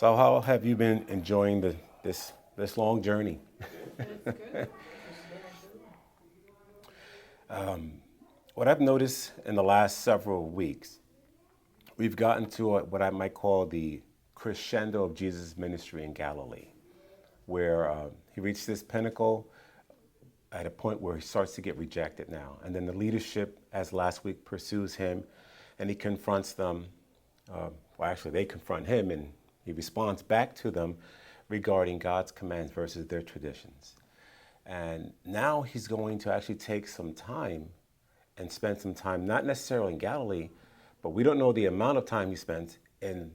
So how have you been enjoying this long journey? What I've noticed in the last several weeks, we've gotten to what I might call the crescendo of Jesus' ministry in Galilee, where he reached this pinnacle at a point where he starts to get rejected now. And then the leadership, as last week, pursues him and he confronts them. Actually, they confront him and he responds back to them regarding God's commands versus their traditions. And now he's going to actually take some time and spend some time, not necessarily in Galilee, but we don't know the amount of time he spent in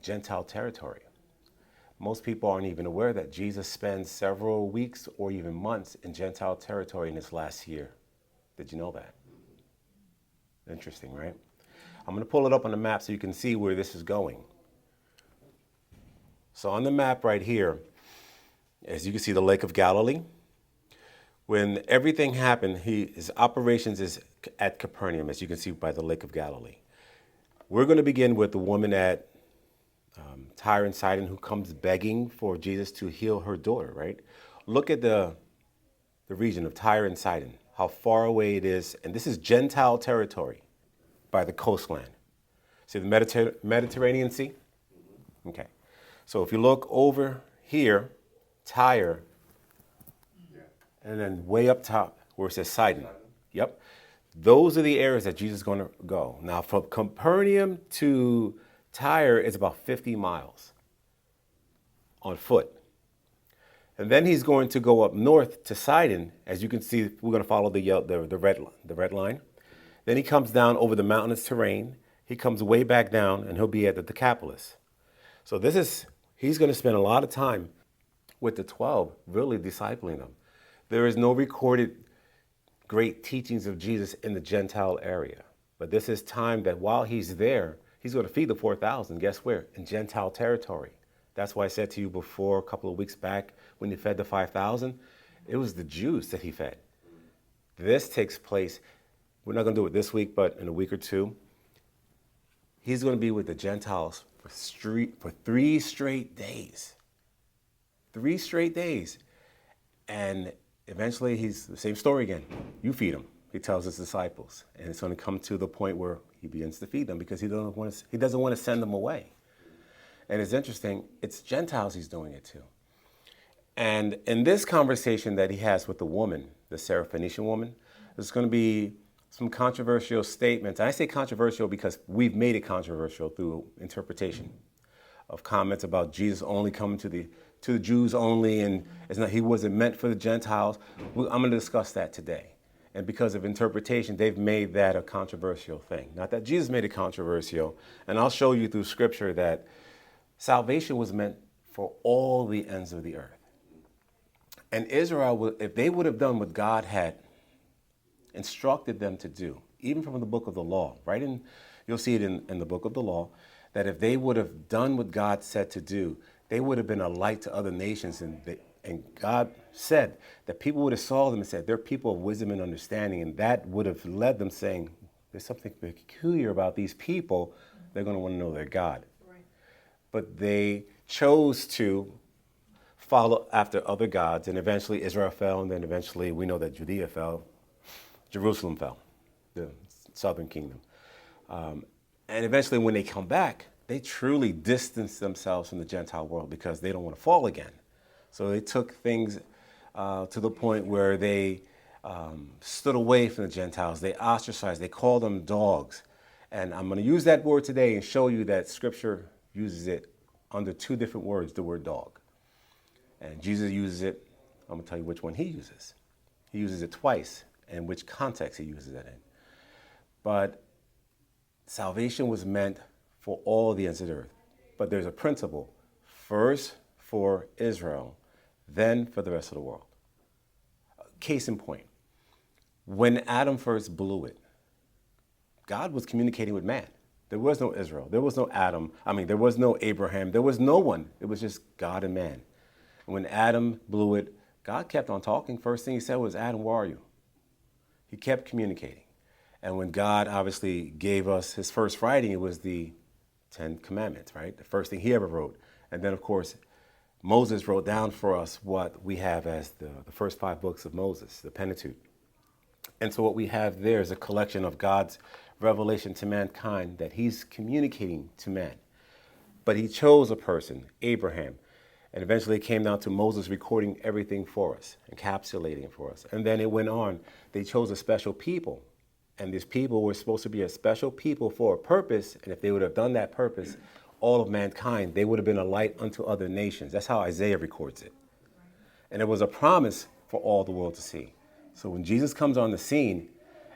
Gentile territory. Most people aren't even aware that Jesus spends several weeks or even months in Gentile territory in this last year. Did you know that? Interesting, right? I'm going to pull it up on the map so you can see where this is going. So on the map right here, as you can see, the Lake of Galilee. When everything happened, his operations is at Capernaum, as you can see by the Lake of Galilee. We're going to begin with the woman at Tyre and Sidon who comes begging for Jesus to heal her daughter, right? Look at the region of Tyre and Sidon, how far away it is. And this is Gentile territory by the coastline. See the Mediterranean Sea? Okay. So if you look over here, Tyre, and then way up top where it says Sidon. Yep. Those are the areas that Jesus is going to go. Now, from Capernaum to Tyre is about 50 miles on foot. And then he's going to go up north to Sidon. As you can see, we're going to follow the red line. Then he comes down over the mountainous terrain. He comes way back down, and he'll be at the Decapolis. So he's going to spend a lot of time with the 12, really discipling them. There is no recorded great teachings of Jesus in the Gentile area. But this is time that while he's there, he's going to feed the 4,000. Guess where? In Gentile territory. That's why I said to you before, a couple of weeks back, when he fed the 5,000, it was the Jews that he fed. This takes place, we're not going to do it this week, but in a week or two. He's going to be with the Gentiles for 3 straight days. 3 straight days. And eventually, he's the same story again. You feed him, he tells his disciples. And it's going to come to the point where he begins to feed them because he doesn't want to send them away. And it's interesting, it's Gentiles he's doing it to. And in this conversation that he has with the woman, the Syrophoenician woman, there's going to be some controversial statements. And I say controversial because we've made it controversial through interpretation of comments about Jesus only coming to the Jews only, and he wasn't meant for the Gentiles. I'm going to discuss that today. And because of interpretation, they've made that a controversial thing. Not that Jesus made it controversial. And I'll show you through Scripture that salvation was meant for all the ends of the earth. And Israel, if they would have done what God had instructed them to do, even from the book of the law, you'll see it in the book of the law, that if they would have done what God said to do, they would have been a light to other nations. And God said that people would have saw them and said, they're people of wisdom and understanding. And that would have led them saying, there's something peculiar about these people. They're going to want to know their God. Right. But they chose to follow after other gods. And eventually Israel fell. And then eventually we know that Judea fell. Jerusalem fell, the southern kingdom. And eventually when they come back, they truly distanced themselves from the Gentile world because they don't want to fall again. So they took things to the point where they stood away from the Gentiles. They ostracized. They called them dogs. And I'm going to use that word today and show you that Scripture uses it under 2 different words, the word dog. And Jesus uses it. I'm going to tell you which one he uses. He uses it twice and which context he uses it in. But salvation was meant for all the ends of the earth. But there's a principle. First for Israel, then for the rest of the world. Case in point. When Adam first blew it, God was communicating with man. There was no Israel. There was no Adam. There was no Abraham. There was no one. It was just God and man. And when Adam blew it, God kept on talking. First thing he said was, Adam, where are you? He kept communicating. And when God obviously gave us his first writing, it was the 10 Commandments, right? The first thing he ever wrote. And then, of course, Moses wrote down for us what we have as the first 5 books of Moses, the Pentateuch. And so what we have there is a collection of God's revelation to mankind that he's communicating to man. But he chose a person, Abraham, and eventually it came down to Moses recording everything for us, encapsulating it for us. And then it went on. They chose a special people. And these people were supposed to be a special people for a purpose. And if they would have done that purpose, all of mankind, they would have been a light unto other nations. That's how Isaiah records it. And it was a promise for all the world to see. So when Jesus comes on the scene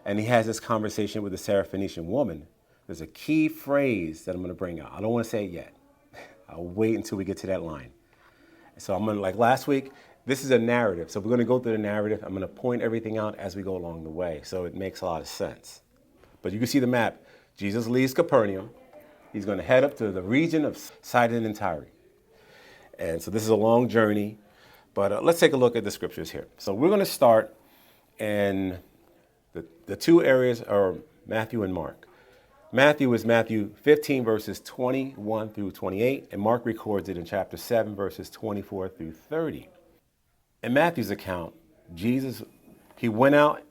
and he has this conversation with the Syrophoenician woman, there's a key phrase that I'm going to bring out. I don't want to say it yet. I'll wait until we get to that line. So I'm going to, like last week, this is a narrative. So we're going to go through the narrative. I'm going to point everything out as we go along the way. So it makes a lot of sense. But you can see the map. Jesus leaves Capernaum. He's going to head up to the region of Sidon and Tyre. And so this is a long journey. But let's take a look at the scriptures here. So we're going to start in the 2 areas are Matthew and Mark. Matthew is Matthew 15, verses 21 through 28, and Mark records it in chapter 7, verses 24 through 30. In Matthew's account, Jesus, he went out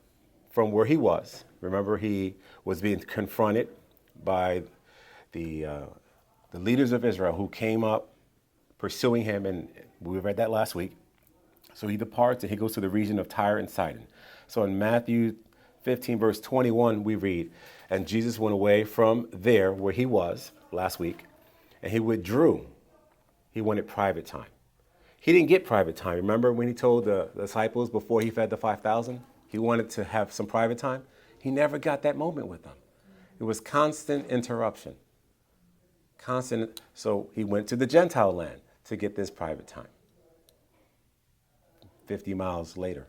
from where he was. Remember, he was being confronted by the leaders of Israel who came up pursuing him, and we read that last week. So he departs and he goes to the region of Tyre and Sidon. So in Matthew 15, verse 21, we read, and Jesus went away from there where he was last week, and he withdrew. He wanted private time. He didn't get private time. Remember when he told the disciples before he fed the 5,000, he wanted to have some private time? He never got that moment with them. It was constant interruption. Constant. So he went to the Gentile land to get this private time. 50 miles later.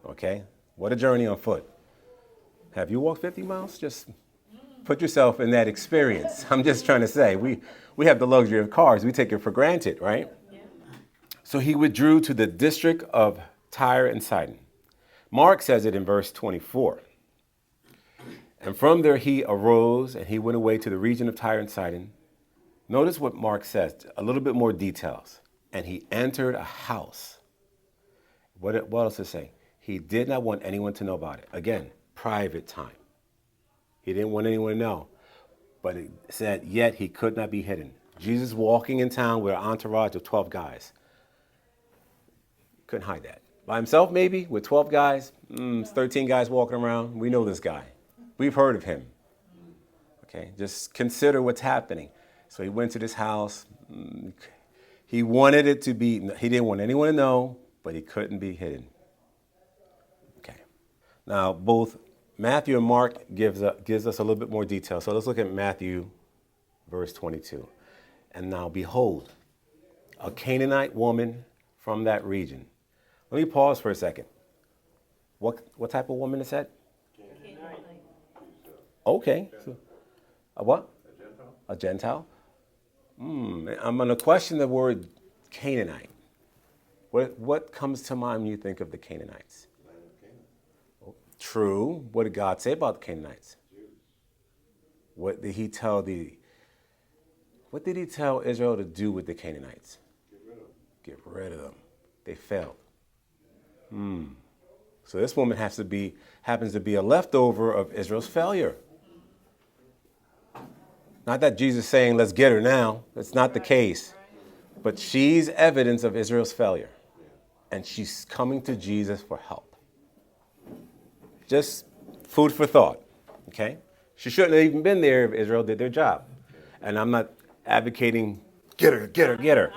Okay? What a journey on foot. Have you walked 50 miles? Just put yourself in that experience. I'm just trying to say, we have the luxury of cars. We take it for granted, right? Yeah. So he withdrew to the district of Tyre and Sidon. Mark says it in verse 24. And from there he arose and he went away to the region of Tyre and Sidon. Notice what Mark says, a little bit more details. And he entered a house. What else does it say? He did not want anyone to know about it. Again, private time. He didn't want anyone to know. But it said, yet he could not be hidden. Jesus walking in town with an entourage of 12 guys. Couldn't hide that. By himself, maybe, with 12 guys, 13 guys walking around. We know this guy. We've heard of him. Okay, just consider what's happening. So he went to this house. He wanted it to be, he didn't want anyone to know, but he couldn't be hidden. Okay. Now, both Matthew and Mark gives us a little bit more detail. So let's look at Matthew, verse 22. And now, behold, a Canaanite woman from that region. Let me pause for a second. What type of woman is that? Canaanite. Okay. So, a what? A Gentile. I'm going to question the word Canaanite. What comes to mind when you think of the Canaanites? True. What did God say about the Canaanites? What did he tell Israel to do with the Canaanites? Get rid of them. They failed. So this woman happens to be a leftover of Israel's failure. Not that Jesus is saying, let's get her now. That's not the case. But she's evidence of Israel's failure. And she's coming to Jesus for help. Just food for thought, okay? She shouldn't have even been there if Israel did their job. And I'm not advocating, get her.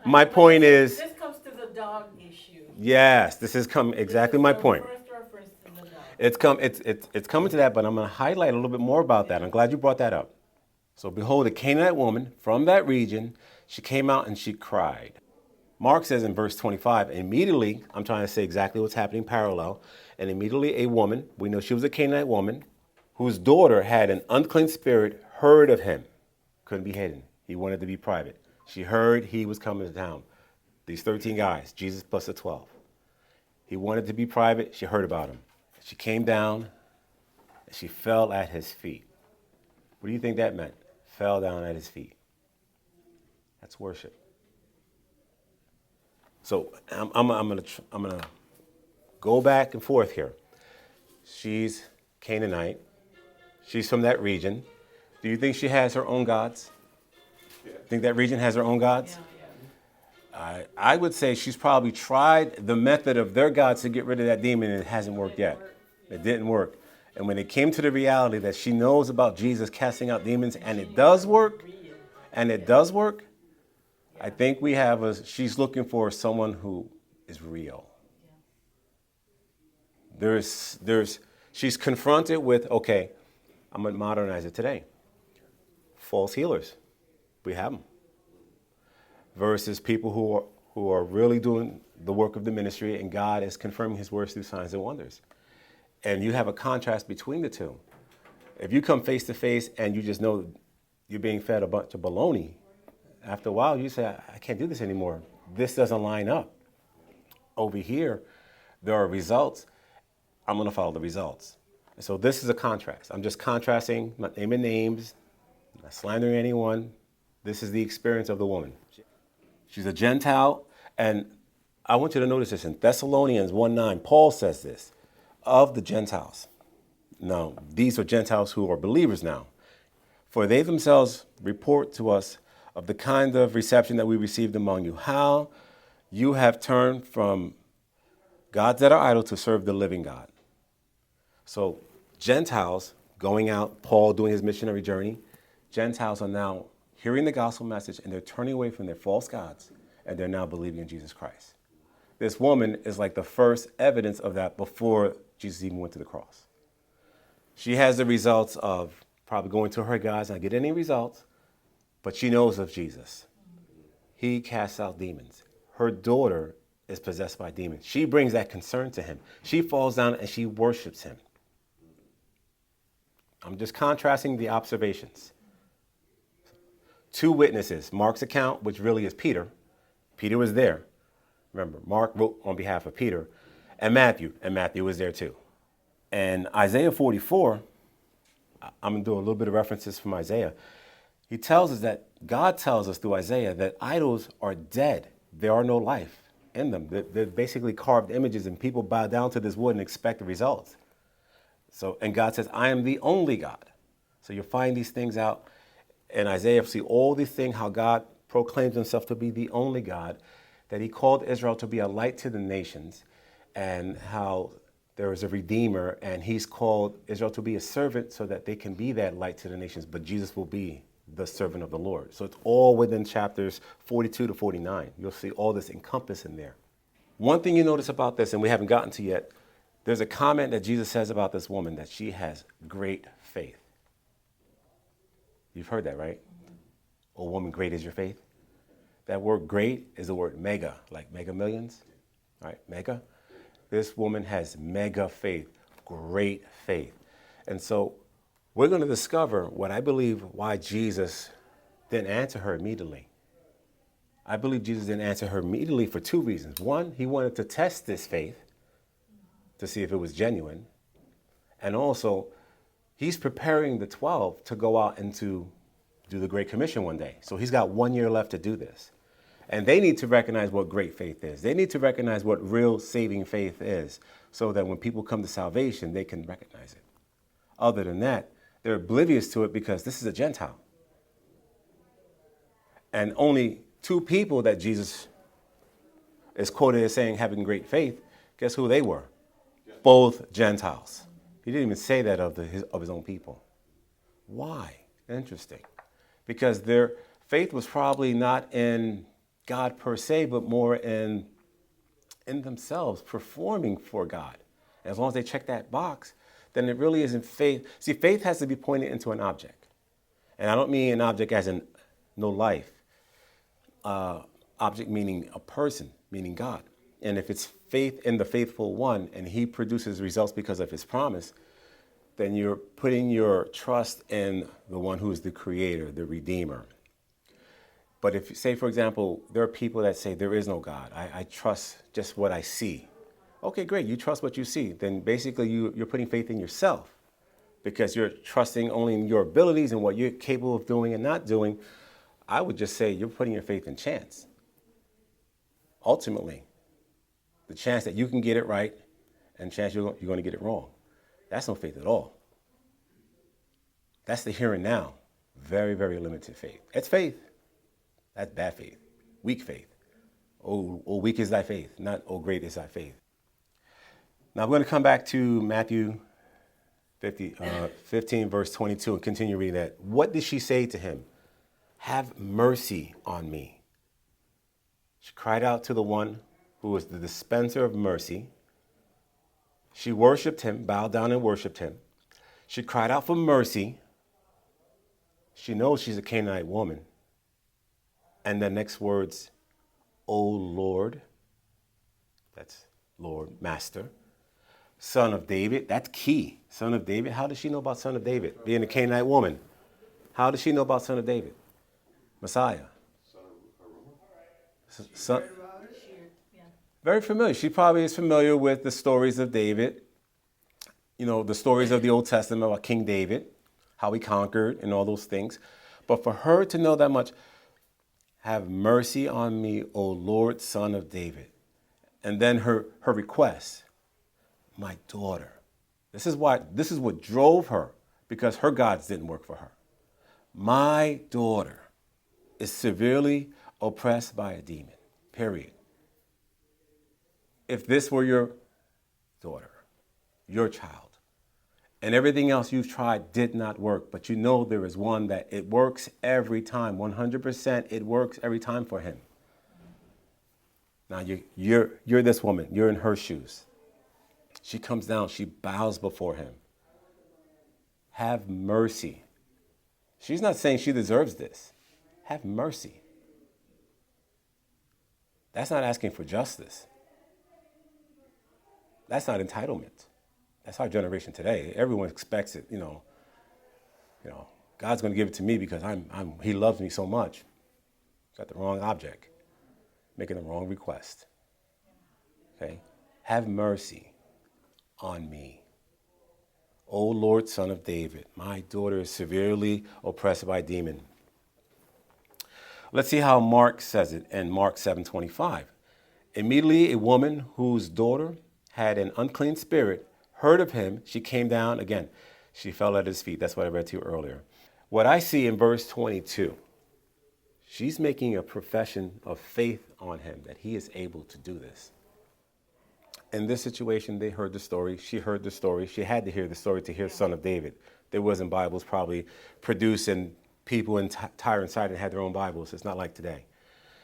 My point is... This comes to the dog issue. Yes, this is exactly my point. First reference to the dog. It's coming to that, but I'm going to highlight a little bit more about that. I'm glad you brought that up. So behold, a Canaanite woman from that region, she came out and she cried. Mark says in verse 25, immediately, I'm trying to say exactly what's happening parallel, and immediately a woman, we know she was a Canaanite woman, whose daughter had an unclean spirit, heard of him. Couldn't be hidden. He wanted to be private. She heard he was coming to town. These 13 guys, Jesus plus the 12. He wanted to be private. She heard about him. She came down and she fell at his feet. What do you think that meant? Fell down at his feet. That's worship. So I'm gonna go back and forth here. She's Canaanite. She's from that region. Do you think she has her own gods? Yeah. Think that region has her own gods? Yeah. I would say she's probably tried the method of their gods to get rid of that demon, and it hasn't worked yet. It didn't work. And when it came to the reality that she knows about Jesus casting out demons, and it does work, I think she's looking for someone who is real. She's confronted with, okay, I'm going to modernize it today. False healers. We have them. Versus people who are really doing the work of the ministry, and God is confirming his words through signs and wonders. And you have a contrast between the two. If you come face to face and you just know you're being fed a bunch of baloney, after a while you say, I can't do this anymore. This doesn't line up. Over here, there are results. I'm going to follow the results. And so this is a contrast. I'm just contrasting, not naming names, not slandering anyone. This is the experience of the woman. She's a Gentile, and I want you to notice this in Thessalonians 1:9. Paul says this, of the Gentiles. Now, these are Gentiles who are believers now. For they themselves report to us of the kind of reception that we received among you, how you have turned from gods that are idle to serve the living God. So Gentiles going out, Paul doing his missionary journey, Gentiles are now hearing the gospel message, and they're turning away from their false gods, and they're now believing in Jesus Christ. This woman is like the first evidence of that before Jesus even went to the cross. She has the results of probably going to her gods, not get any results, but she knows of Jesus. He casts out demons. Her daughter is possessed by demons. She brings that concern to him. She falls down and she worships him. I'm just contrasting the observations. Two witnesses, Mark's account, which really is Peter. Peter was there. Remember, Mark wrote on behalf of Peter, and Matthew was there too. And Isaiah 44, I'm going to do a little bit of references from Isaiah. He tells us that God tells us through Isaiah that idols are dead. There are no life in them. They're basically carved images, and people bow down to this wood and expect the results. And God says, I am the only God. So you'll find these things out in Isaiah, see all these things, how God proclaims himself to be the only God, that he called Israel to be a light to the nations, and how there is a redeemer, and he's called Israel to be a servant so that they can be that light to the nations, but Jesus will be the servant of the Lord. So it's all within chapters 42 to 49. You'll see all this encompassed in there. One thing you notice about this, and we haven't gotten to yet, there's a comment that Jesus says about this woman, that she has great faith. You've heard that, right? Oh, woman, great is your faith. That word great is the word mega, like mega millions, right? Mega. This woman has mega faith, great faith. And so we're going to discover what I believe why Jesus didn't answer her immediately. I believe Jesus didn't answer her immediately for two reasons. One, he wanted to test this faith to see if it was genuine. And also, he's preparing the 12 to go out and to do the Great Commission one day. So he's got 1 year left to do this. And they need to recognize what great faith is. They need to recognize what real saving faith is, so that when people come to salvation, they can recognize it. Other than that, they're oblivious to it because this is a Gentile. And only two people that Jesus is quoted as saying having great faith, guess who they were? Yeah. Both Gentiles. He didn't even say that of his own people. Why? Interesting. Because their faith was probably not in God per se, but more in themselves, performing for God. And as long as they check that box, then it really isn't faith. See, faith has to be pointed into an object. And I don't mean an object as in no life. Object meaning a person, meaning God. And if it's faith in the faithful one, and he produces results because of his promise, then you're putting your trust in the one who is the creator, the redeemer. But if, say, for example, there are people that say there is no God. I trust just what I see. Okay, great. You trust what you see. Then basically you're putting faith in yourself, because you're trusting only in your abilities and what you're capable of doing and not doing. I would just say you're putting your faith in chance. Ultimately, the chance that you can get it right and chance you're going to get it wrong. That's no faith at all. That's the here and now. Very, very limited faith. It's faith. That's bad faith. Weak faith. Oh, weak is thy faith, not oh, great is thy faith. Now I'm going to come back to Matthew 15, verse 22, and continue reading that. What did she say to him? Have mercy on me. She cried out to the one who was the dispenser of mercy. She worshiped him, bowed down and worshiped him. She cried out for mercy. She knows she's a Canaanite woman. And the next words, O Lord, that's Lord, Master, Son of David, that's key. Son of David, how does she know about Son of David? Being a Canaanite woman. How does she know about Son of David? Messiah. Son, very familiar. She probably is familiar with the stories of David. You know, the stories of the Old Testament about King David, how he conquered and all those things. But for her to know that much, have mercy on me, O Lord, Son of David. And then her request, my daughter. This is what drove her, because her gods didn't work for her. My daughter is severely oppressed by a demon, period. If this were your daughter, your child, and everything else you've tried did not work, but you know there is one that it works every time, 100% it works every time for him. Now you're this woman, you're in her shoes. She comes down, she bows before him. Have mercy. She's not saying she deserves this. Have mercy. That's not asking for justice. That's not entitlement. That's our generation today. Everyone expects it, you know, God's going to give it to me because he loves me so much. Got the wrong object, making the wrong request. Okay? Have mercy on me. O Lord, Son of David, my daughter is severely oppressed by a demon. Let's see how Mark says it in Mark 7:25. Immediately a woman whose daughter had an unclean spirit heard of him. She came down again. She fell at his feet. That's what I read to you earlier. What I see in verse 22, she's making a profession of faith on him that he is able to do this. In this situation, they heard the story. She heard the story. She had to hear the story to hear Son of David. There wasn't Bibles probably produced, and people in Tyre and Sidon had their own Bibles. It's not like today.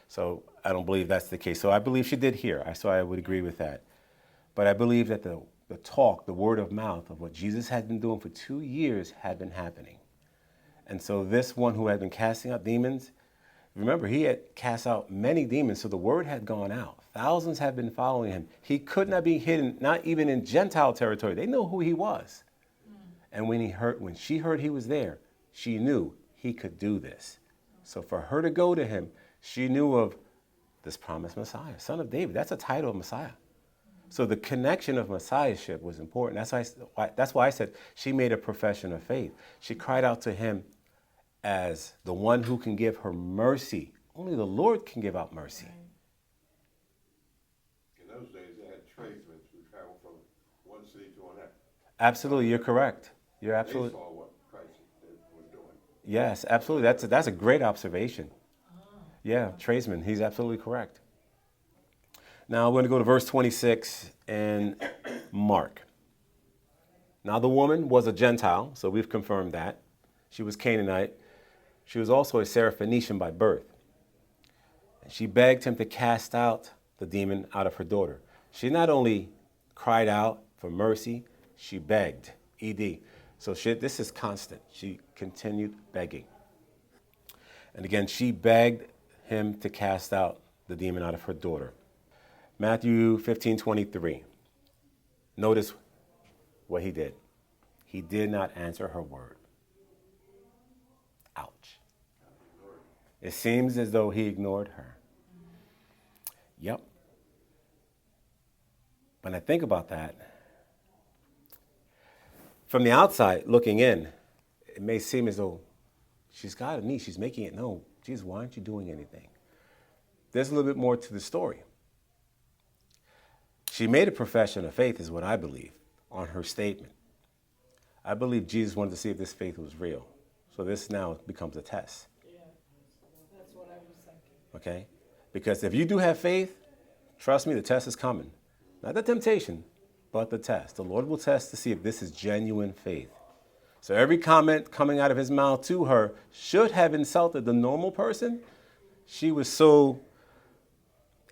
So I don't believe that's the case. So I believe she did hear. So I would agree with that. But I believe that the talk, the word of mouth of what Jesus had been doing for 2 years had been happening. And so this one who had been casting out demons, remember, he had cast out many demons, so the word had gone out. Thousands had been following him. He could not be hidden, not even in Gentile territory. They know who he was. And when she heard he was there, she knew he could do this. So for her to go to him, she knew of this promised Messiah, Son of David. That's a title of Messiah. So the connection of Messiahship was important. That's why I said she made a profession of faith. She cried out to him as the one who can give her mercy. Only the Lord can give out mercy. In those days, they had tradesmen who traveled from one city to another. Absolutely, you're correct. You're absolutely. They saw what Christ was doing. Yes, absolutely. That's a great observation. Yeah, tradesman. He's absolutely correct. Now we're going to go to verse 26 in Mark. Now the woman was a Gentile, so we've confirmed that. She was Canaanite. She was also a Syrophoenician by birth. And she begged him to cast out the demon out of her daughter. She not only cried out for mercy, she begged. ED. So this is constant. She continued begging. And again, she begged him to cast out the demon out of her daughter. Matthew 15:23. Notice what he did. He did not answer her word. Ouch. It seems as though he ignored her. Yep. When I think about that, from the outside looking in, it may seem as though she's got a need. She's making it known. Jesus, why aren't you doing anything? There's a little bit more to the story. She made a profession of faith, is what I believe, on her statement. I believe Jesus wanted to see if this faith was real. So this now becomes a test. Yeah, that's what I was thinking. Okay? Because if you do have faith, trust me, the test is coming. Not the temptation, but the test. The Lord will test to see if this is genuine faith. So every comment coming out of his mouth to her should have insulted the normal person. She was so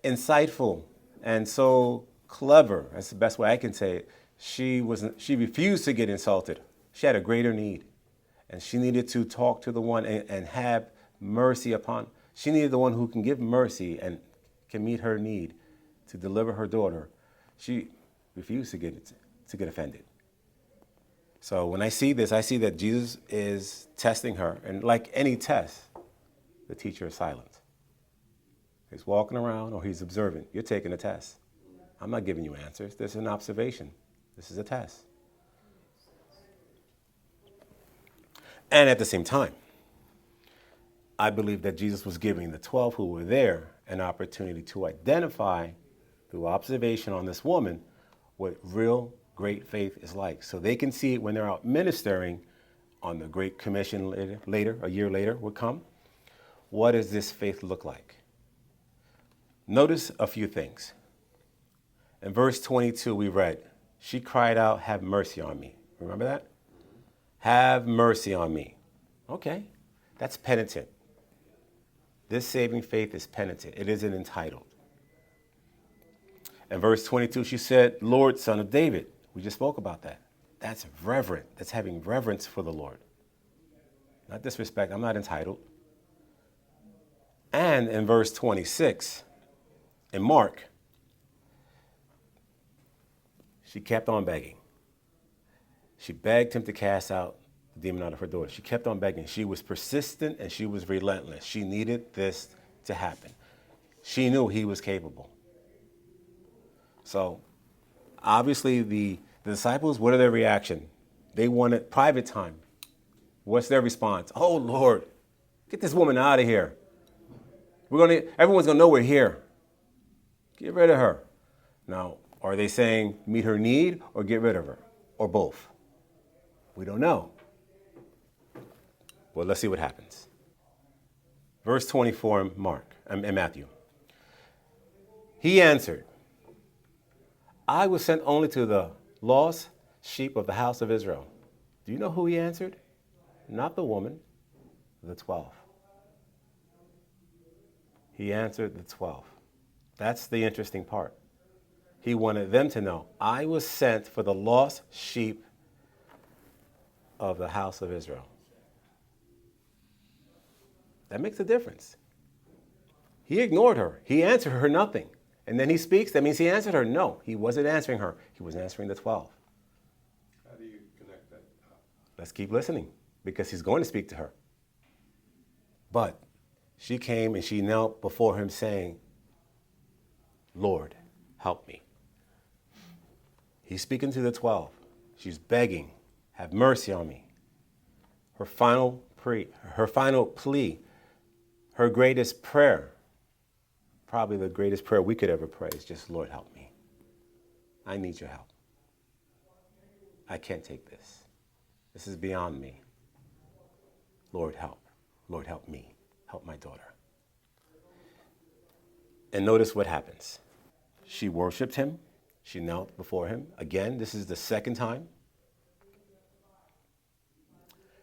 insightful and so clever. That's the best way I can say it. She refused to get insulted. She had a greater need. And she needed to talk to the one and have mercy upon. She needed the one who can give mercy and can meet her need to deliver her daughter. She refused to get offended. So when I see this, I see that Jesus is testing her. And like any test, the teacher is silent. He's walking around or he's observant. You're taking a test. I'm not giving you answers. This is an observation. This is a test. And at the same time, I believe that Jesus was giving the 12 who were there an opportunity to identify through observation on this woman what real great faith is like. So they can see it when they're out ministering on the Great Commission a year later would come. What does this faith look like? Notice a few things. In verse 22, we read, she cried out, have mercy on me. Remember that? Have mercy on me. Okay, that's penitent. This saving faith is penitent. It isn't entitled. In verse 22, she said, Lord, Son of David. We just spoke about that. That's reverent. That's having reverence for the Lord. Not disrespect. I'm not entitled. And in verse 26, in Mark, she kept on begging. She begged him to cast out the demon out of her daughter. She kept on begging. She was persistent and she was relentless. She needed this to happen. She knew he was capable. So obviously the disciples, what are their reaction? They wanted private time. What's their response? Oh, Lord, get this woman out of here. Everyone's going to know we're here. Get rid of her. Now, are they saying meet her need or get rid of her? Or both? We don't know. Well, let's see what happens. Verse 24 in Matthew. He answered, I was sent only to the lost sheep of the house of Israel. Do you know who he answered? Not the woman, the 12. He answered the 12. That's the interesting part. He wanted them to know, I was sent for the lost sheep of the house of Israel. That makes a difference. He ignored her. He answered her nothing. And then he speaks. That means he answered her. No, he wasn't answering her. He was answering the 12. How do you connect that? Let's keep listening because he's going to speak to her. But she came and she knelt before him saying, Lord, help me. He's speaking to the 12. She's begging, have mercy on me. Her final plea, her greatest prayer, probably the greatest prayer we could ever pray is just, Lord, help me. I need your help. I can't take this. This is beyond me. Lord, help. Lord, help me. Help my daughter. And notice what happens. She worshiped him. She knelt before him. Again, this is the second time.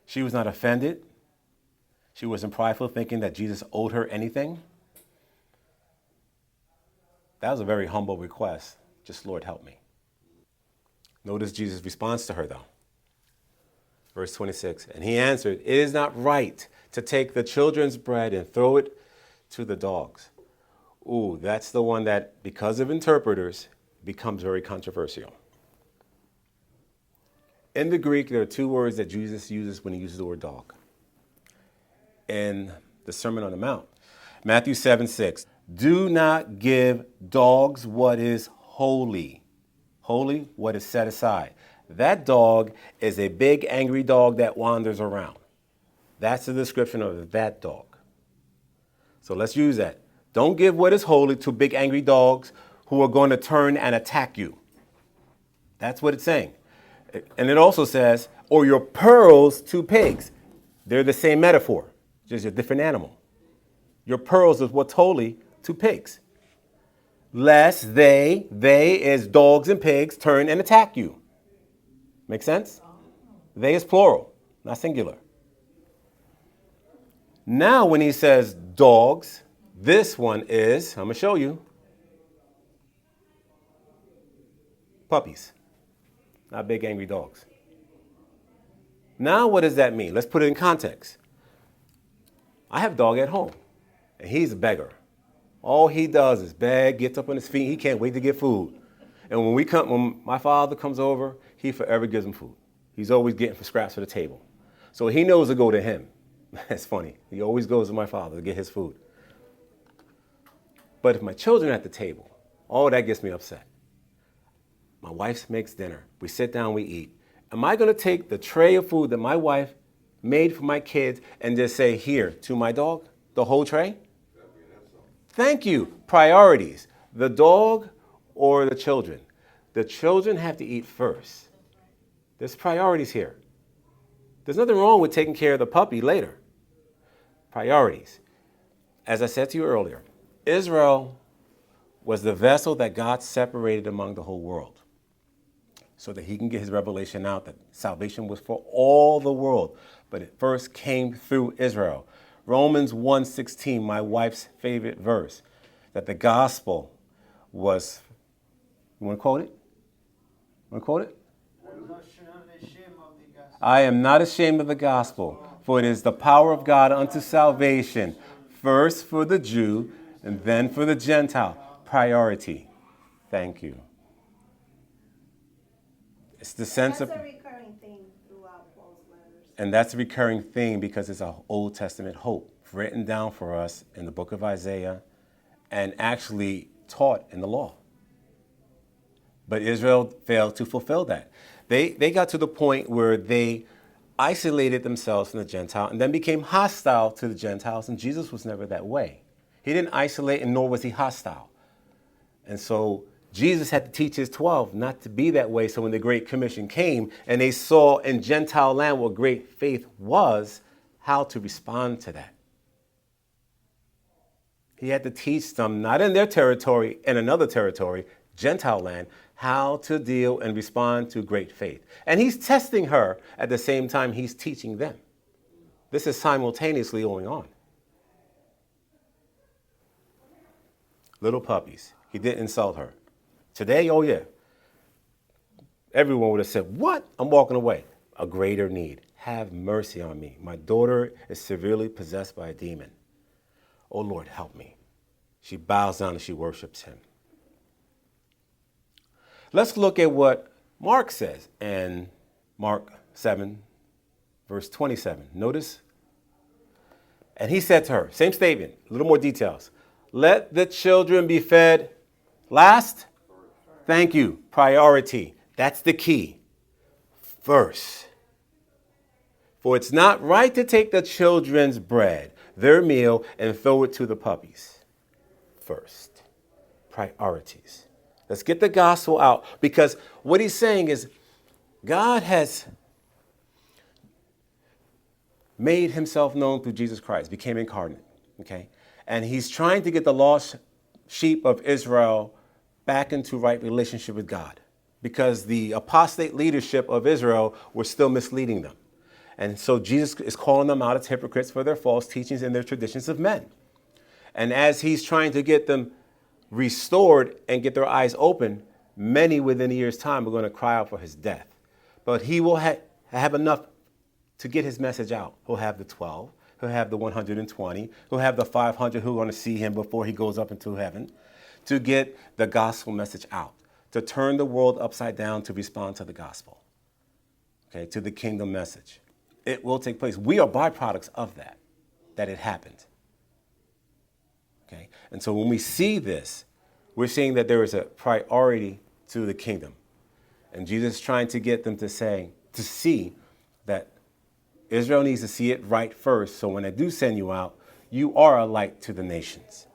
She was not offended. She wasn't prideful, thinking that Jesus owed her anything. That was a very humble request. Just, Lord, help me. Notice Jesus' response to her, though. Verse 26, and he answered, it is not right to take the children's bread and throw it to the dogs. Ooh, that's the one that, because of interpreters, becomes very controversial. In the Greek, there are two words that Jesus uses when he uses the word dog. In the Sermon on the Mount, Matthew 7:6, do not give dogs what is holy. Holy, what is set aside. That dog is a big, angry dog that wanders around. That's the description of that dog. So let's use that. Don't give what is holy to big angry dogs who are going to turn and attack you. That's what it's saying. And it also says, or your pearls to pigs. They're the same metaphor, just a different animal. Your pearls is what's holy to pigs. Lest they is dogs and pigs, turn and attack you. Make sense? They is plural, not singular. Now when he says dogs, this one is, I'm going to show you, puppies, not big angry dogs. Now what does that mean? Let's put it in context. I have a dog at home, and he's a beggar. All he does is beg, gets up on his feet, he can't wait to get food. And when my father comes over, he forever gives him food. He's always getting for scraps for the table. So he knows to go to him. That's funny. He always goes to my father to get his food. But if my children are at the table, all that gets me upset. My wife makes dinner. We sit down, we eat. Am I going to take the tray of food that my wife made for my kids and just say, here, to my dog, the whole tray? Thank you. Priorities. The dog or the children? The children have to eat first. There's priorities here. There's nothing wrong with taking care of the puppy later. Priorities. As I said to you earlier, Israel was the vessel that God separated among the whole world so that he can get his revelation out that salvation was for all the world, but it first came through Israel. Romans 1:16, my wife's favorite verse, that the gospel was, you want to quote it? Want to quote it? I am not ashamed of the gospel, for it is the power of God unto salvation, first for the Jew and then for the Gentile. Priority. Thank you. It's the sense of... That's a recurring theme throughout Paul's letters. And that's a recurring theme because it's an Old Testament hope written down for us in the book of Isaiah and actually taught in the law. But Israel failed to fulfill that. They got to the point where they isolated themselves from the Gentile and then became hostile to the Gentiles, and Jesus was never that way. He didn't isolate, and nor was he hostile. And so Jesus had to teach his 12 not to be that way. So when the Great Commission came and they saw in Gentile land what great faith was, how to respond to that. He had to teach them, not in their territory, in another territory, Gentile land, how to deal and respond to great faith. And he's testing her at the same time he's teaching them. This is simultaneously going on. Little puppies. He didn't insult her. Today, oh yeah. Everyone would have said, what? I'm walking away. A greater need. Have mercy on me. My daughter is severely possessed by a demon. Oh Lord, help me. She bows down and she worships him. Let's look at what Mark says in Mark 7, verse 27. Notice. And he said to her, same statement, a little more details. Let the children be fed last. Thank you. Priority. That's the key. First. For it's not right to take the children's bread, their meal, and throw it to the puppies. First. Priorities. Let's get the gospel out, because what he's saying is God has made himself known through Jesus Christ, became incarnate, okay? And he's trying to get the lost sheep of Israel back into right relationship with God, because the apostate leadership of Israel were still misleading them. And so Jesus is calling them out as hypocrites for their false teachings and their traditions of men. And as he's trying to get them restored and get their eyes open, many within a year's time are going to cry out for his death. But he will have enough to get his message out. He'll have the 12. He'll have the 120. He'll have the 500 who are going to see him before he goes up into heaven, to get the gospel message out, to turn the world upside down, to respond to the gospel, okay, to the kingdom message. It will take place. We are byproducts of that it happened. Okay? And so when we see this, we're seeing that there is a priority to the kingdom. And Jesus is trying to get them to see that Israel needs to see it right first. So when I do send you out, You are a light to the nations.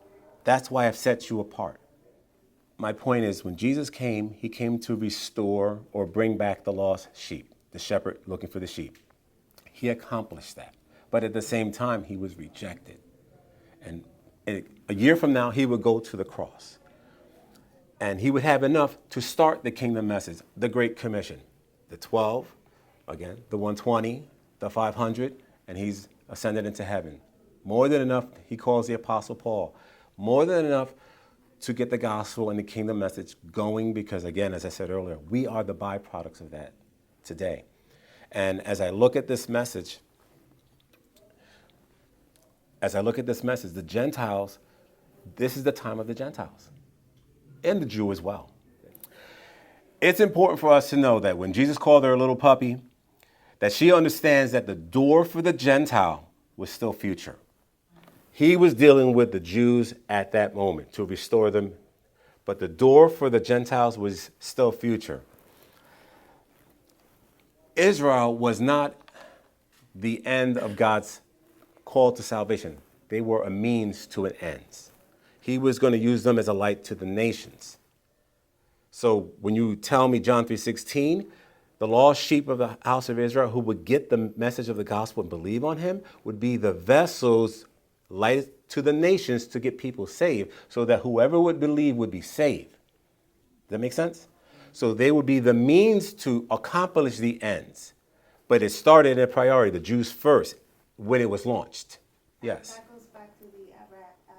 That's why I've set you apart. My point is, when Jesus came, he came to restore or bring back the lost sheep, the shepherd looking for the sheep. He accomplished that. But at the same time, he was rejected. And a year from now, he would go to the cross. And he would have enough to start the kingdom message, the Great Commission. The 12, again, the 120, the 500, and he's ascended into heaven. More than enough, he calls the Apostle Paul, more than enough to get the gospel and the kingdom message going because, again, as I said earlier, we are the byproducts of that today. And as I look at this message, the Gentiles, this is the time of the Gentiles and the Jew as well. It's important for us to know that when Jesus called her a little puppy, that she understands that the door for the Gentile was still future. He was dealing with the Jews at that moment to restore them, but the door for the Gentiles was still future. Israel was not the end of God's call to salvation. They were a means to an end. He was going to use them as a light to the nations. So when you tell me John 3:16, the lost sheep of the house of Israel who would get the message of the gospel and believe on him would be the vessels light to the nations to get people saved so that whoever would believe would be saved. Does that make sense? So they would be the means to accomplish the ends. But it started in priority, the Jews first, when it was launched. Yes. That goes back to the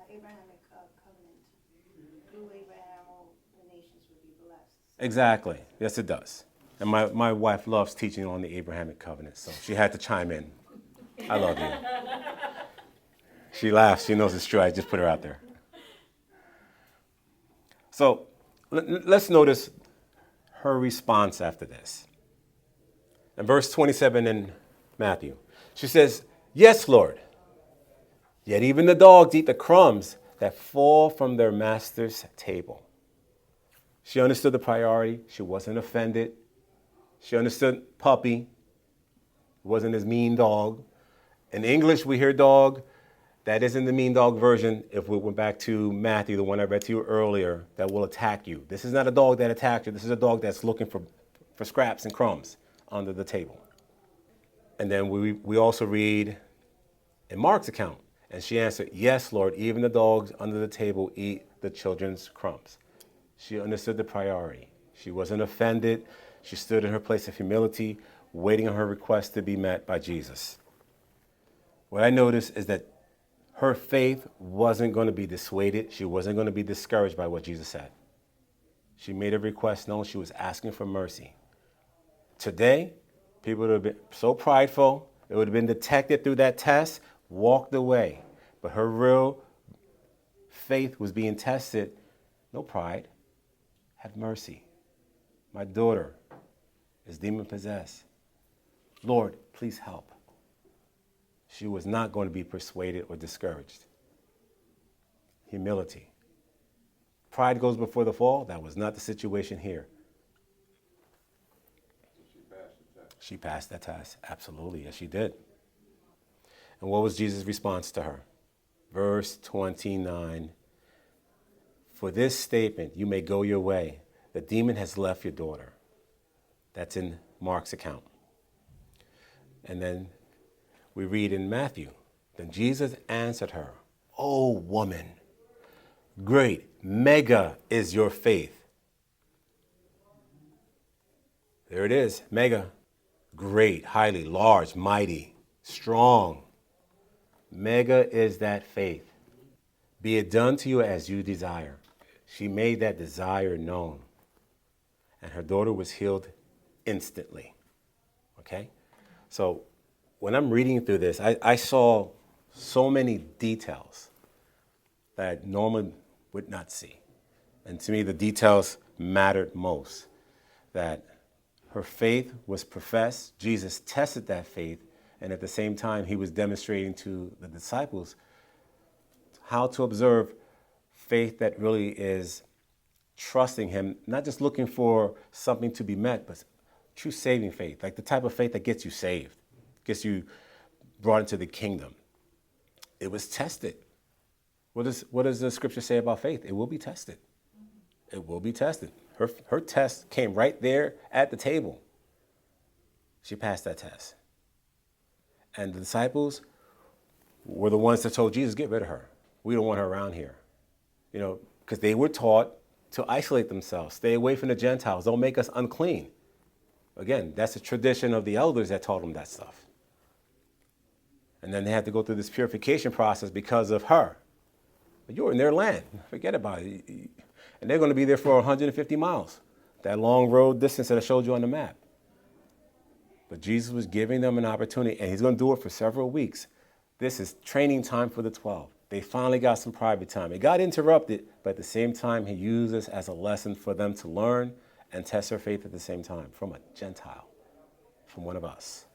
Abrahamic covenant. Through Abraham, all the nations would be blessed. Exactly. Yes, it does. And my wife loves teaching on the Abrahamic covenant, so she had to chime in. I love you. She laughs. She knows it's true. I just put her out there. So let's notice her response after this. In verse 27 in Matthew, she says, "Yes, Lord. Yet even the dogs eat the crumbs that fall from their master's table." She understood the priority. She wasn't offended. She understood puppy. It wasn't his mean dog. In English, we hear dog. That isn't the mean dog version. If we went back to Matthew, the one I read to you earlier, that will attack you. This is not a dog that attacked you. This is a dog that's looking for scraps and crumbs under the table. And then we also read in Mark's account, and she answered, "Yes, Lord, even the dogs under the table eat the children's crumbs." She understood the priority. She wasn't offended. She stood in her place of humility, waiting on her request to be met by Jesus. What I noticed is that her faith wasn't going to be dissuaded. She wasn't going to be discouraged by what Jesus said. She made a request known. She was asking for mercy. Today, people would have been so prideful. It would have been detected through that test, walked away. But her real faith was being tested. No pride. Have mercy. My daughter is demon possessed. Lord, please help. She was not going to be persuaded or discouraged. Humility. Pride goes before the fall. That was not the situation here. She passed that test. Absolutely. Yes, she did. And what was Jesus' response to her? Verse 29. "For this statement, you may go your way. The demon has left your daughter." That's in Mark's account. And then we read in Matthew, "Then Jesus answered her, 'O woman, great, mega is your faith.'" There it is, mega. Great, highly, large, mighty, strong. Mega is that faith. "Be it done to you as you desire." She made that desire known. And her daughter was healed instantly. Okay? So when I'm reading through this, I saw so many details that I normally would not see. And to me, the details mattered most. That her faith was professed. Jesus tested that faith. And at the same time, he was demonstrating to the disciples how to observe faith that really is trusting him, not just looking for something to be met, but true saving faith, like the type of faith that gets you saved, gets you brought into the kingdom. It was tested. What does the scripture say about faith? It will be tested. It will be tested. Her test came right there at the table. She passed that test. And the disciples were the ones that told Jesus, get rid of her. We don't want her around here. Because they were taught to isolate themselves, stay away from the Gentiles, don't make us unclean. Again, that's the tradition of the elders that taught them that stuff. And then they had to go through this purification process because of her. But you're in their land. Forget about it. And they're going to be there for 150 miles. That long road distance that I showed you on the map. But Jesus was giving them an opportunity, and he's going to do it for several weeks. This is training time for the 12. They finally got some private time. It got interrupted, but at the same time, he used this as a lesson for them to learn and test their faith at the same time from a Gentile, from one of us.